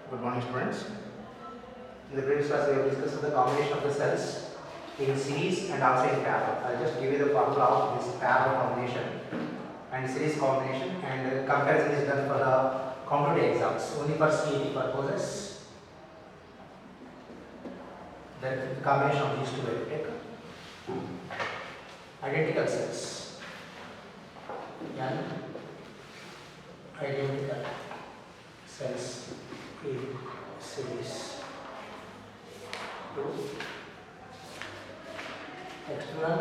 Good morning, students. In the previous class, we have discussed the combination of the cells in series and also in parallel. I will just give you the formula of this parallel combination and series combination, and comparison is done for the competitive exams only for CET purposes. Then the combination of these two will take identical cells. N identical cells in series to external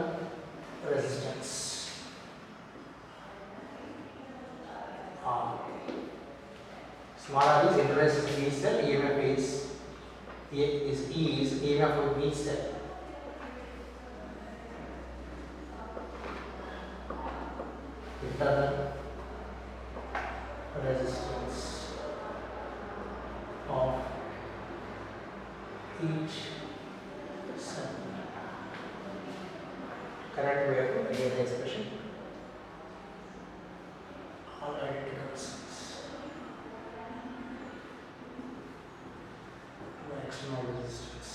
resistance R. Small r is interest in each cell, EMF is E is EMF of each cell. Internal resistance of each cell. Correct way to write the expression. All identical cells. The external resistance.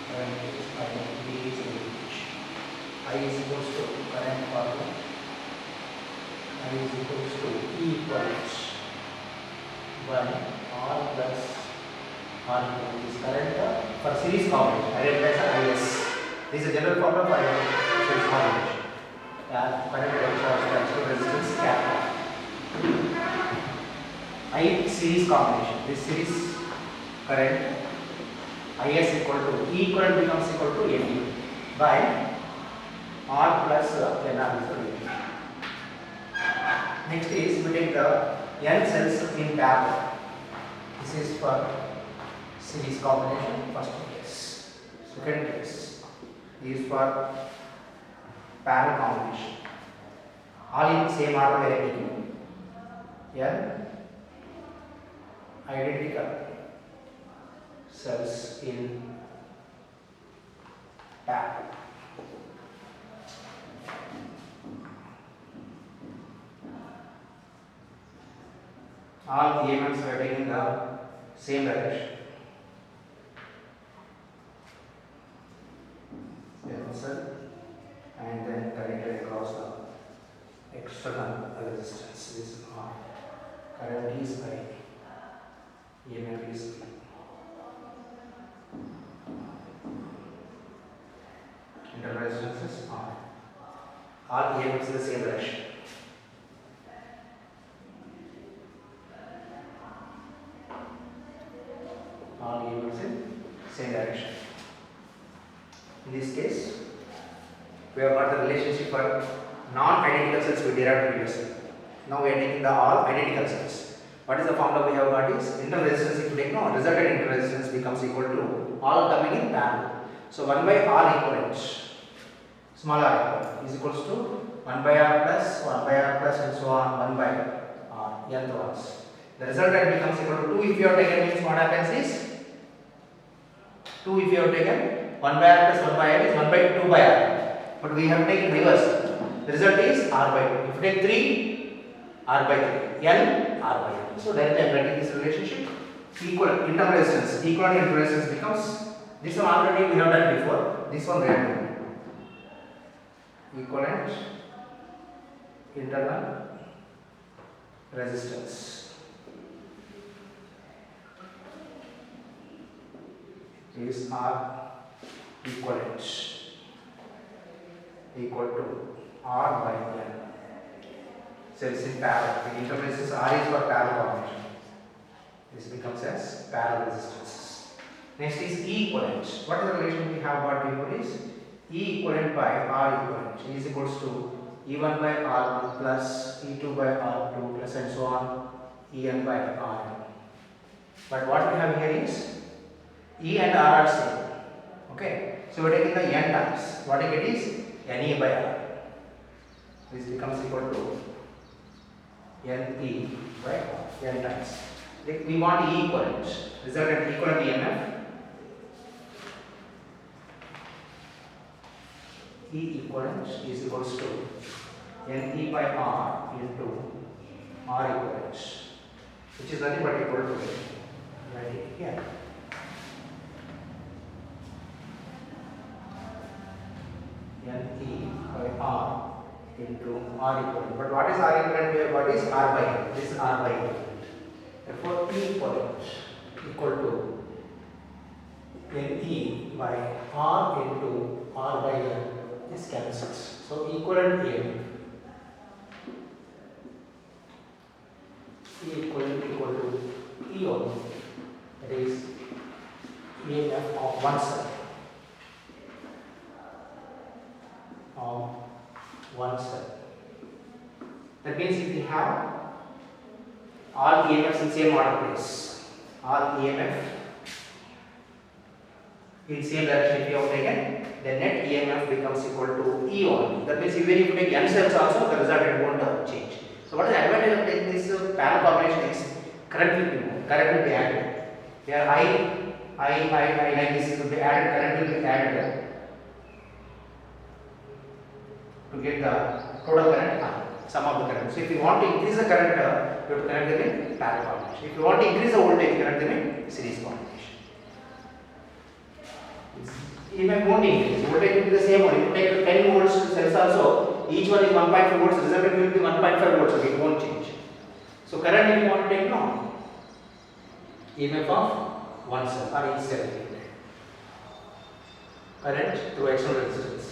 Current is I, V is voltage. I is equals to current formula. I is equals to E equals 1 R plus R equals this current for series combination. I write as IS. This is a general formula for series combination. Current external resistance capital. I series combination. This series current IS equal to E equivalent becomes equal to ND by R plus NR is the relation. Next is we take the N cells in parallel. This is for series combination, first case. Second case is for parallel combination. All in same order we are taking. N identical cells in parallel. All EMFs are taking the same direction. And then connected across the external resistance. This is R. Current is I. EMF is V. Internal resistance is R. All EMFs in the same direction. All EMFs in same direction. In this case, we have got the relationship for non-identical cells we derived previously. Now we are taking the all identical cells. What is the formula we have got is internal resistance. If you take no resultant internal resistance becomes equal to all coming in parallel. So 1 by R equivalent, small r equivalent is equals to 1 by R plus 1 by R plus and so on 1 by R nth ones. The resultant becomes equal to 2 if you have taken, means what happens is 2 if you have taken 1 by R plus 1 by R is 1 by 2 by R. But we have taken reverse. The result is R by 2. If you take 3, R by 3. N, R by N. So directly I am writing this relationship. Equal internal resistance. Equivalent internal resistance becomes, this one already we have done before. This one we have done. Equivalent internal resistance is R equivalent equal to R by N. Cells in parallel. The internal resistance R is for parallel combination. This becomes as parallel resistance. Next is E equivalent. What is the relation we have got before is E equivalent by R equivalent is equals to E1 by R1 plus E2 by R2 plus and so on En by Rn. But what we have here is E and R are same. Okay. So we are taking the N times. What you get is Ne by R. This becomes equal to Ne by N times. We want E equivalent, resultant equivalent EMF. E equivalent is equals to Ne by R into R equivalent, which is nothing but equal to right here. Ne by R into R equivalent. But what is R equivalent here? What is R by N? This is R by N. Therefore, E equivalent equal to Ne by R into R by N. This cancels. So equivalent N equivalent equal to E only. That is EMF of one side. Of one side. That means if we have all EMFs in same order place, all EMF in same direction if you have taken, the net EMF becomes equal to E only. That means even if you take N cells also, the result won't change. So what is the advantage of taking this parallel combination is current will be added. Here I like this will be added, current will be added to get the total current sum of the current. So if you want to increase the current, you have to connect them in parallel combination. If you want to increase the voltage, connect them in series combination. EMF won't increase, voltage will be the same one. If you take 10 volts cells also, each one is 1.5 volts, resultant will be 1.5 volts, so it won't change. So current if you want to take now, EMF of one cell or each cell. Current through external resistance.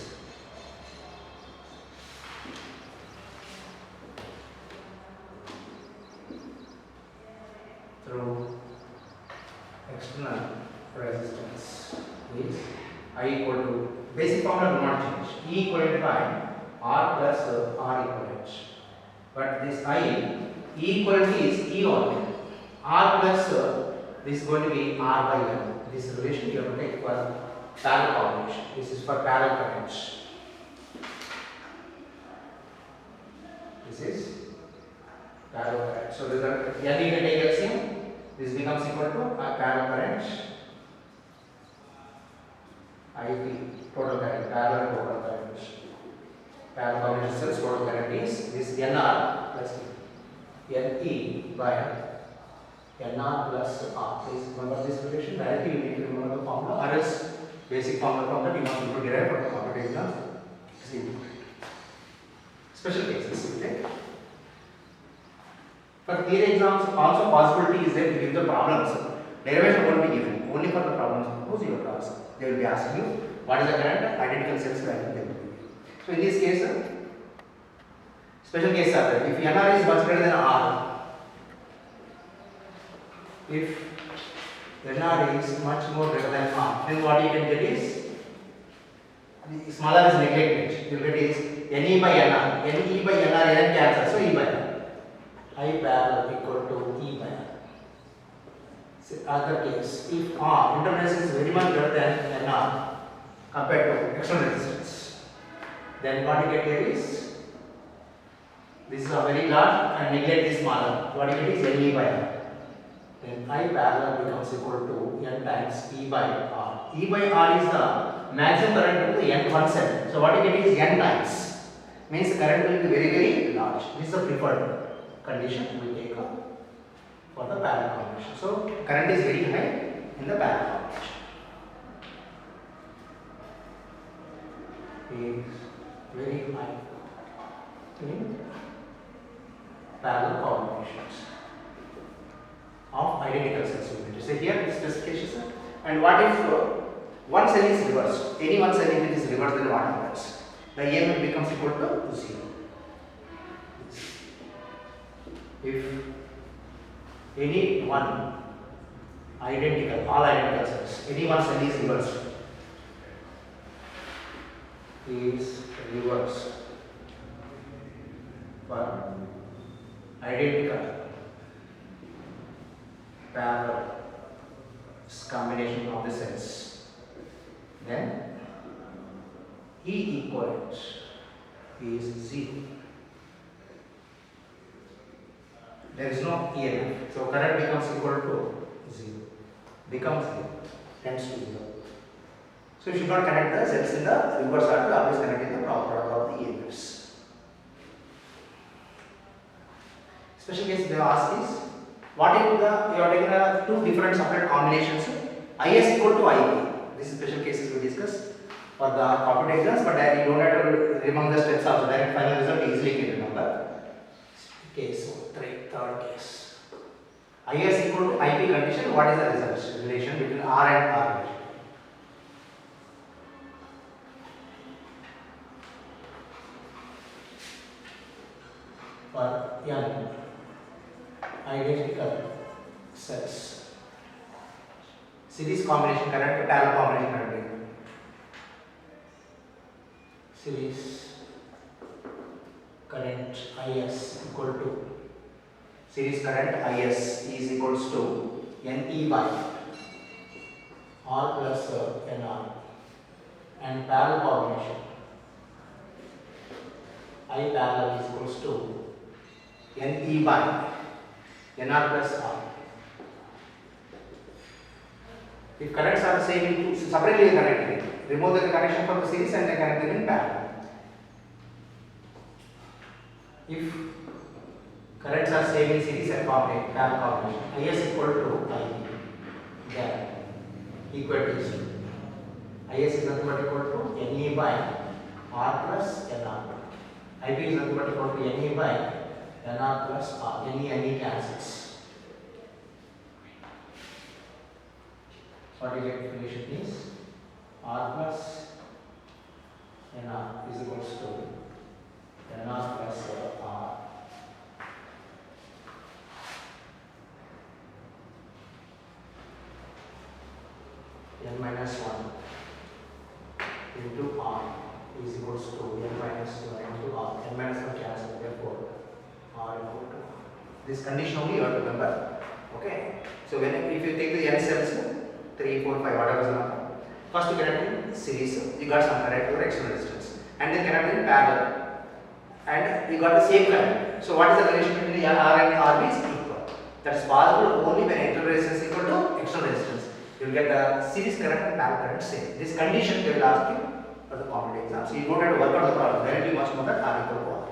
Through external resistance is I equal to, basic formula will not change, E equivalent by R plus R equivalent. But this I, E equivalent is E only. R plus this is going to be R by N. This relation you have to take for parallel combination. This is for parallel currents. This is parallel current. So this is N you can take LCM. This becomes equal to a parallel current. IP total current, parallel total current. Parallel combination cells total current is this NR plus NE by NR plus R. Please remember this relation. Directly you need to remember the formula, or else basic formula from that you must to derive from the computational exam. Special cases, okay? For theory exams, also possibility is there to give the problems. Derivation won't be given, only for the problems. Suppose you have to ask. They will be asking you what is the current, identical cells value they will be. So in this case, special cases are there. If NR is much greater than R, if NR is much more greater than R, then what you can get is, smaller is neglected. You get is NE by NR. NE by NR, N cancel, so E by R. I parallel equal to E by R. Other case, if R internal resistance is very much greater than NR compared to external resistance, then what you get here is, this is a very large and neglect is smaller. What you get is NE by R. Then I parallel becomes equal to N times E by R. E by R is the maximum current to the N one cell. So what you get is N times. Means the current will be very, very large. This is the preferred condition we take up for the parallel combination. So current is very high in the parallel combination. Is very high in parallel combinations of identical cells. So here this specification. And what if one cell is reversed? Any one cell if it is reversed, then what happens? The EMF becomes equal to 0. If any one identical, all identical cells, any one cell is reversed, for identical parallel combination of the cells, then E equivalent is 0. There is no EMF, so current becomes equal to 0, becomes 0, tends to 0. So you should not connect the cells in the reverse order, always connect in the proper order of the EMFs. Special case they ask is, what if you are taking two different separate combinations, IS equal to IP. This is special cases we discuss for the corporate exams, but you don't have to remember the steps also. Direct final result easily can remember. Case 3, third case. IS equal to IP condition. What is the result? Relation between R and R. For n identical sets. Series combination current, parallel combination current. Series current IS equal to, series current IS is equals to NE by R plus NR, and parallel combination I parallel is equals to NE by NR plus R. If currents are the same in two, separately connected, remove the connection from the series and they connect them in parallel. If currents are same in series and parallel combination, IS equal to IP, then equations. IS is nothing but equal to NE by R plus NR. IP is nothing but equal to NE by NR plus R. NE cancels. What you get relation is R plus NR is equals to NR plus R n minus 1 into R is equals to n minus 1 into R. N minus 1 cancel, therefore R equal to. This condition only you have to remember. Okay. So when if you take the n cells, 3, 4, 5, whatever is the number, first you connect in series, you got some current or external resistance, and then connect in parallel, and you got the same current. So what is the relation between R and RB is equal. That is possible only when internal resistance is equal to external resistance. You will get the series current and parallel current same. This condition they will ask you for the competitive exam. So you don't have to work out the problem. Directly much more that R equal to R.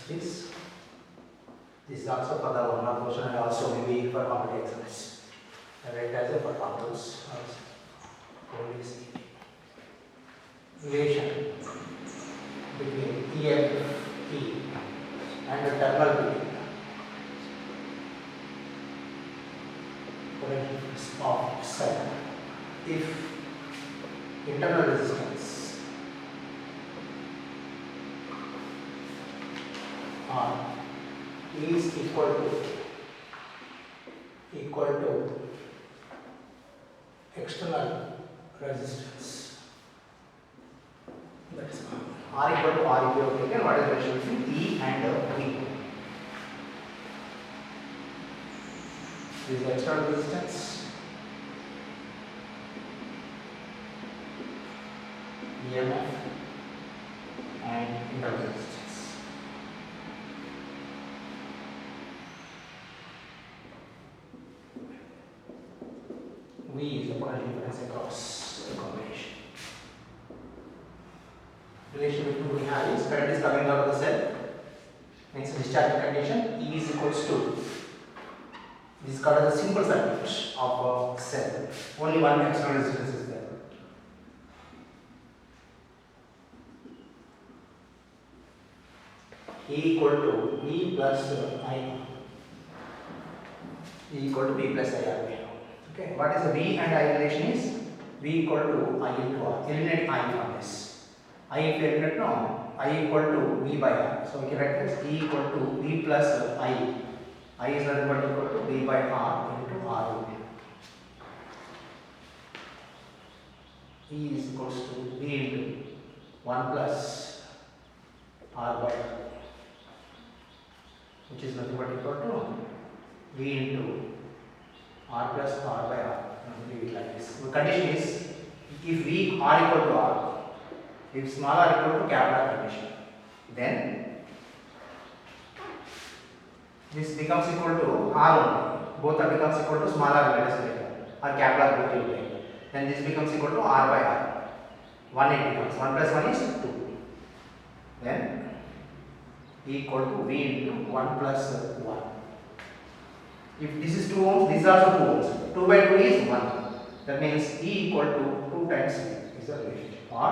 This is also for the one more portion and also maybe for competitive exams. I write as a for controls also. Relation between EMP and the terminal between of cell. If internal resistance R is equal to external resistance, that is R equal to R if you have taken, what is the relation between E and V? This is external resistance, EMF and internal resistance. V is the potential difference across the combination. Relation between we have is current is coming out of the cell, means discharging condition E is equals to, this is called as a simple circuit of a cell, only one external resistance is there. E equal to V plus I, E equal to V plus IR. Okay, what is the V and I relation is V equal to I into R. Eliminate I from this. I if you eliminate, no, I I equal to V by R. So we can write this E equal to V plus I. I is nothing but equal to V by R into R. E is equals to V into 1 plus R by R, which is nothing but equal to V into R plus R by R. Leave it like this. The condition is if V R equal to R, if small r equal to capital R condition, then this becomes equal to R only. Both are becomes equal to small r minus later or capital R both will take. Then this becomes equal to R by R. 1 it becomes 1 plus 1 is 2. Then E equal to V into 1 plus 1. If this is 2 ohms, this is also 2 ohms. 2 by 2 is 1. That means E equal to 2 times V is the relationship. Or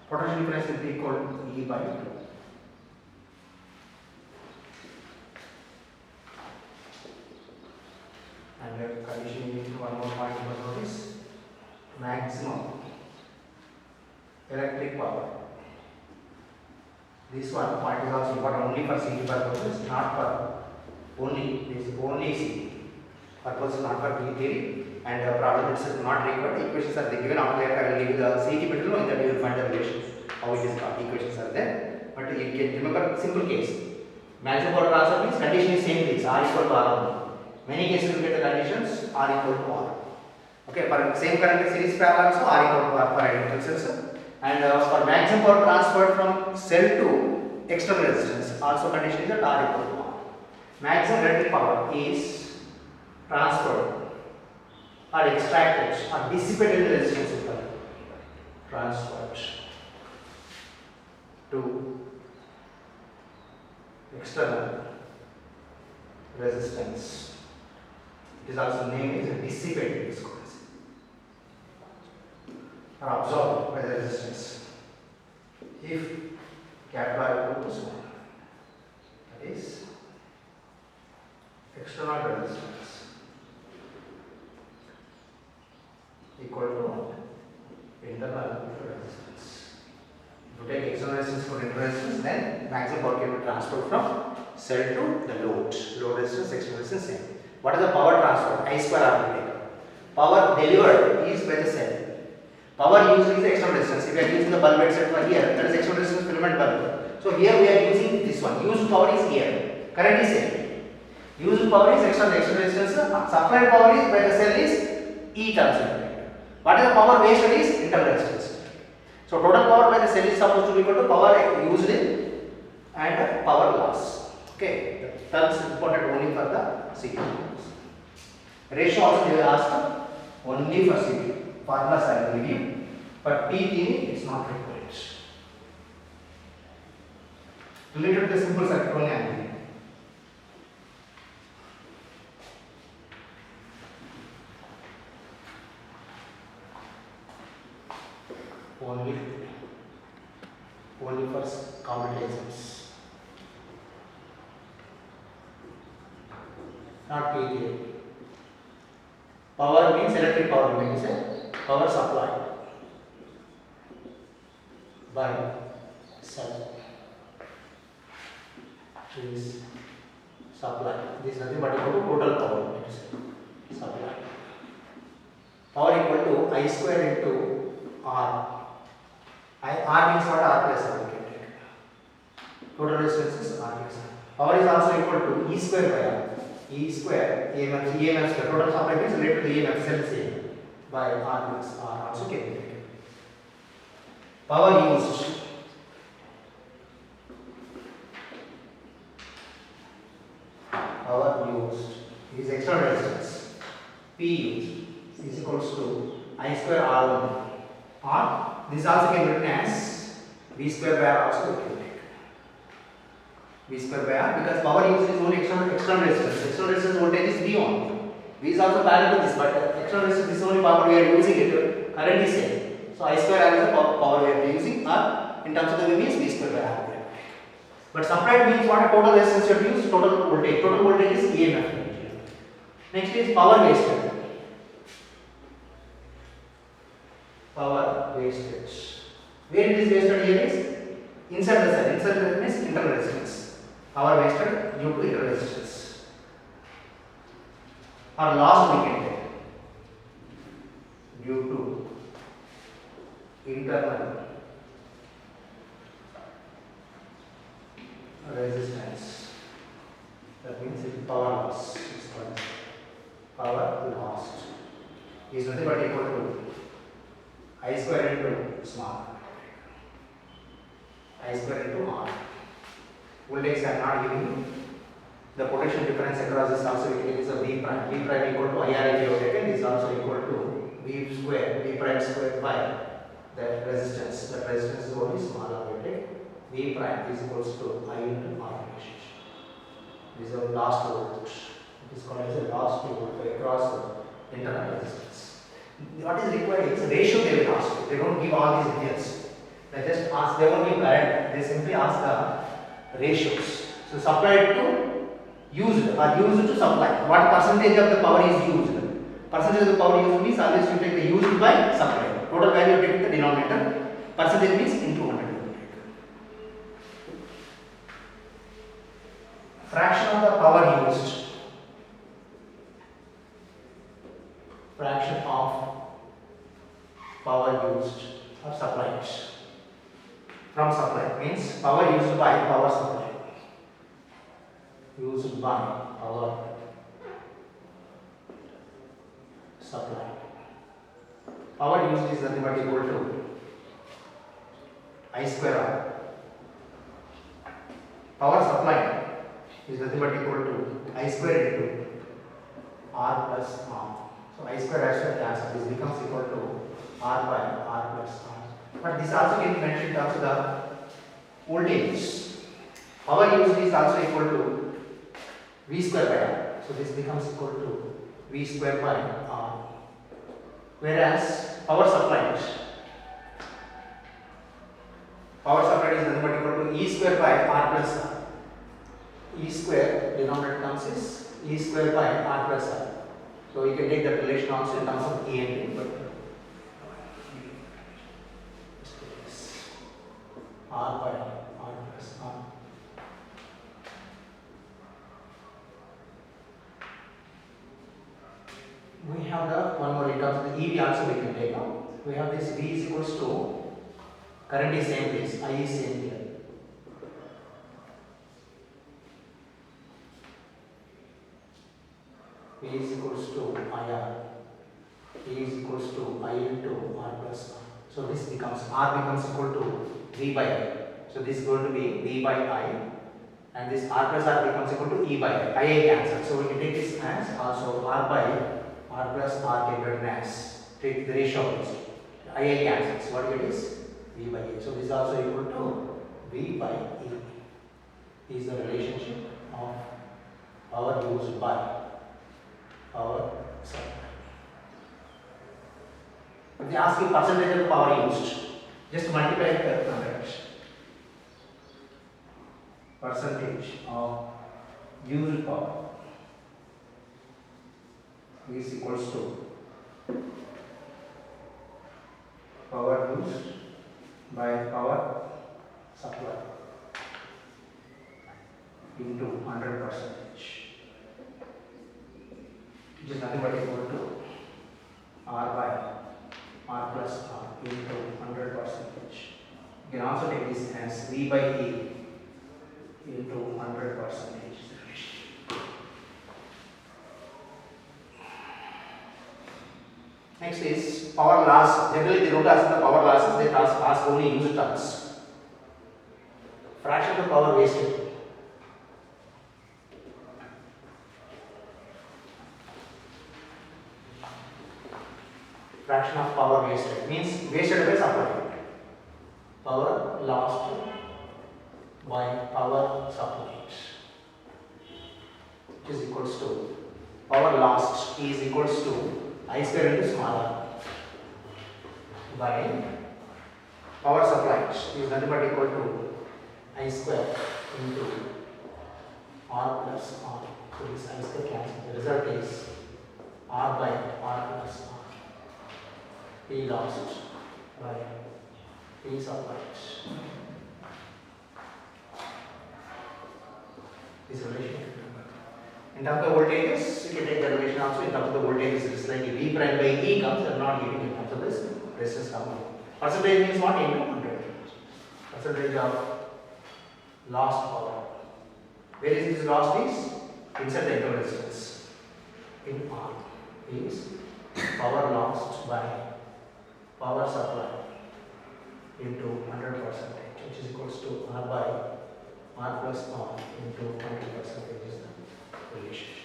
potential difference will be equal to E by 2. And we are conditioning into one more point you must notice. Maximum electric power. This one point is also important only for CT purposes, not for only this only CT purpose, not for B theory, and the problem itself not required. Equations are given. After that I will give you the CT material, and that you will find the relations how it is got. Equations are there, but you can remember simple case. Maximum power transfer means condition is same case, R equal to R only. Many cases you get the conditions R equal to R. Okay, for same current series parallel also R equal to R for identical cells. And for maximum power transferred from cell to external resistance, also condition is that R equal to R. Maximum electric power is transferred or extracted or dissipated in the resistance system. Transferred to external resistance. It is also named as dissipated viscosity or absorbed by the resistance. If capital R equal to small, that is external resistance equal to internal resistance. If you take external resistance for internal resistance, then maximum power can be transferred from cell to the load. Load resistance, external resistance, same. What is the power transfer? I square R will take. Power delivered is by the cell. Power used is external resistance. If we are using the bulb etc. here, that is external resistance filament bulb. So here we are using this one. Used power is here. Current is same. Used power is external resistance. Supplied power is by the cell is E terms. What is the power wasted is internal resistance. So total power by the cell is supposed to be equal to power used and power loss. Okay, the terms important only for the CT. Ratio also they will ask only for CT. Formulas I will give you, but P theory is not required. Related to the simple circuit only I am giving. Only for commutations, not P theory. Power means electric power, when you say power supplied by cell is supplied. This is nothing but equal to total power, when you say supplied. Power equal to I square into R. R means what? R plus R. Total resistance is R plus R. Power is also equal to E square by R. E square, EMF square. Total supply means related to the EMF cell same by R plus R also can be taken. Power used. Power used is external resistance. P used is equals to I square R only. Or this also can be written as V square by R also we can take. V square by R because power used is only external resistance. External resistance voltage is V only. V is also parallel to this, but external resistance is only power we are using it. Current is same. So I square R is the power we are using, or in terms of the V means V square by R. But supplied means what? Total resistance you have used, total voltage. Total voltage is EMF. Next is power wasted. Power wastage. Where it is wasted here is inside the cell. Inside the cell means internal resistance. Power wasted due to internal resistance. Or lost we can take due to internal resistance. That means it is power loss. Power lost is nothing but equal to I square into small I square into R. Voltage I am not giving you. The potential difference across this also we can use a V prime. V prime equal to IR if you have taken is also equal to V square, V prime squared by that resistance. That resistance is only small R we take. V prime is equals to I into R relationship. This is a last voltage. It is called as a last voltage across the internal resistance. What is required is ratio they will ask. They don't give all these details. They just ask, they won't give current. They simply ask the ratios. So supplied to used or used to supply. What percentage of the power is used? Percentage of the power used means always you take the used by supply. Total value you take the denominator. Percentage means into 100. Fraction of the power used. Fraction of power used or supplied. From supply means power used by power supply. Used by power supply. Power used is nothing but equal to I square R. Power supplied is nothing but equal to I square into R plus R. So I square has to cancel. This becomes equal to R by R plus R. But this also can be mentioned in terms of the voltage. Power used is also equal to V square by R. So this becomes equal to V square by R. Whereas power supplied is nothing but equal to E square by R plus R. E square denominator terms is E square by R plus R. So you can take that relation also in terms of E and D. R by R plus R. We have the one more in terms of the EV also we can take out. We have this V is equals to current is same place, I is same here. V is equals to IR. E is equals to I into R plus R. So this becomes R becomes equal to V by I. So this is going to be V by I, and this R plus R becomes equal to E by I. IA cancel. So we can take this as also R by R plus R can be written as, take the ratio of this. IA cancels. What you get is V by A. So this is also equal to V by E. Is the relationship of power used by power supply. If they ask you percentage of power used, just multiply it by 100. Percentage of used power is equals to power used by power supply into 100%, which is nothing but equal to R by R plus R into 100%. You can also take this as V by E into 100%. Next is power loss. Generally, they don't ask the power losses, they ask only used terms. Fraction of power wasted. Fraction of power wasted means wasted by supply. Power lost by power supplied, which is equals to power lost is equals to I square into small r by power supplied is nothing but equal to I square into R plus R. So this I square cancels. The result is R by R plus R. P lost by P supplied This relation. In terms of voltages, you can take the relation also. In terms of the voltages, it is like V prime by E comes, and not giving in terms of this resistance coming. Percentage means what? Into 100. Percentage of lost power. Where is this lost is? Inside the internal resistance. In R is power lost by power supply into 100%, which is equals to R by R plus R into 100% is the relationship.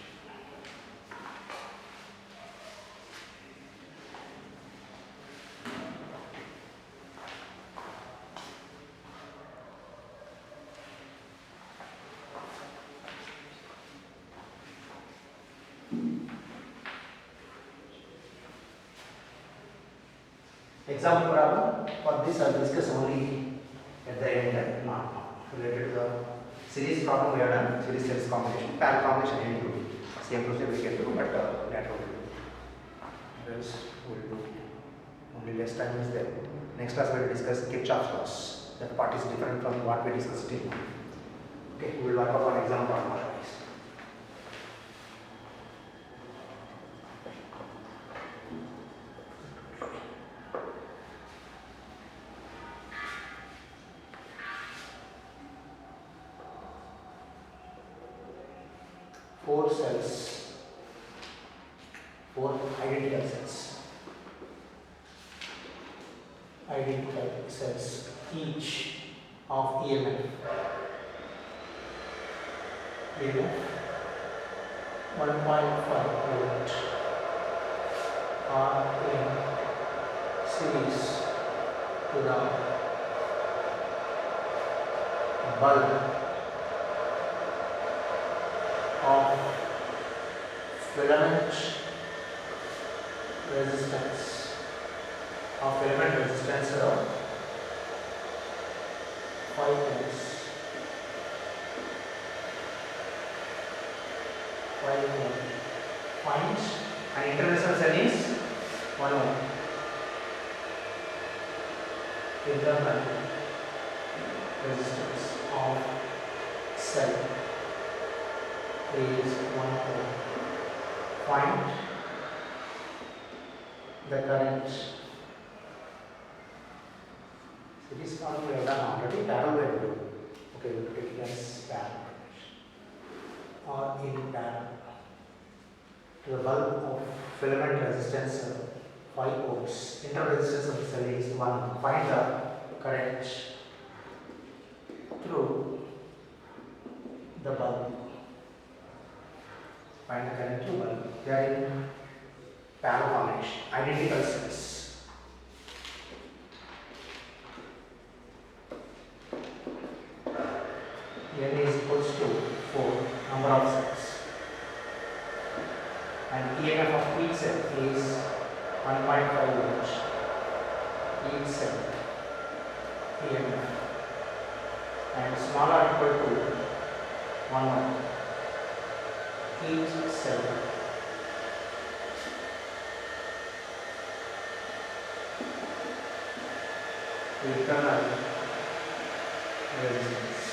Example problem. For this I will discuss only at the end, not related to the series problem we have done, series series combination, parallel combination I will do. Same procedure we can do, but later we will do. Else we will do. Only less time is there. Next class we will discuss Kirchhoff's laws. That part is different from what we discussed in. Okay, we will work upon example problem. 4 cells, 4 identical cells. Identical cells, each of EMF 1.5 volt are in series to the bulb of filament resistance of 5 ohms. 5 ohm. Find and internal cell is 1 ohm. Internal resistance of cell is 1 ohm. Find the current. So this one we have done already. Parallel we will do. Okay, we will take it as parallel or in parallel to the bulb of filament resistance 5 ohms. Internal resistance of the cell is 1. Find the current through the bulb. Find the current through bulb. They are in parallel combination, identical cells. N is equals to 4 number of cells, and EMF of each cell is 1.5 volts. Each cell EMF and smaller equal to 1 ohm. Each cell internal resistance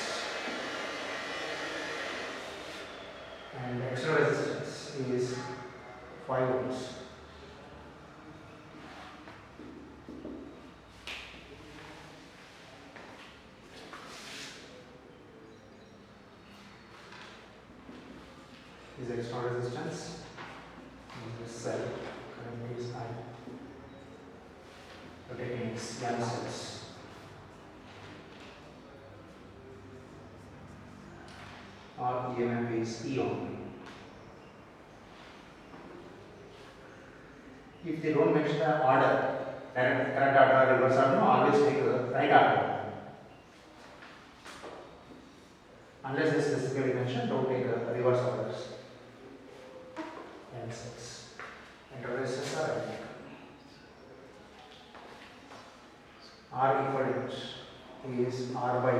and external resistance is 5 ohms. Is external resistance. This cell current is I. Rotating its N cells. Or EMF is E only. If they don't mention the order, current order, reverse order, no, always take the right order. Unless they specifically mention, don't take reverse orders. N6. Interfaces are identical. R equivalent is R by N.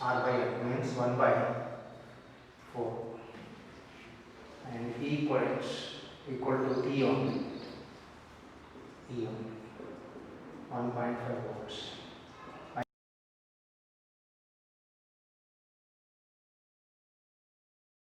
R by N means 1 by 4. And E equivalent equal to E on 1.5 volts.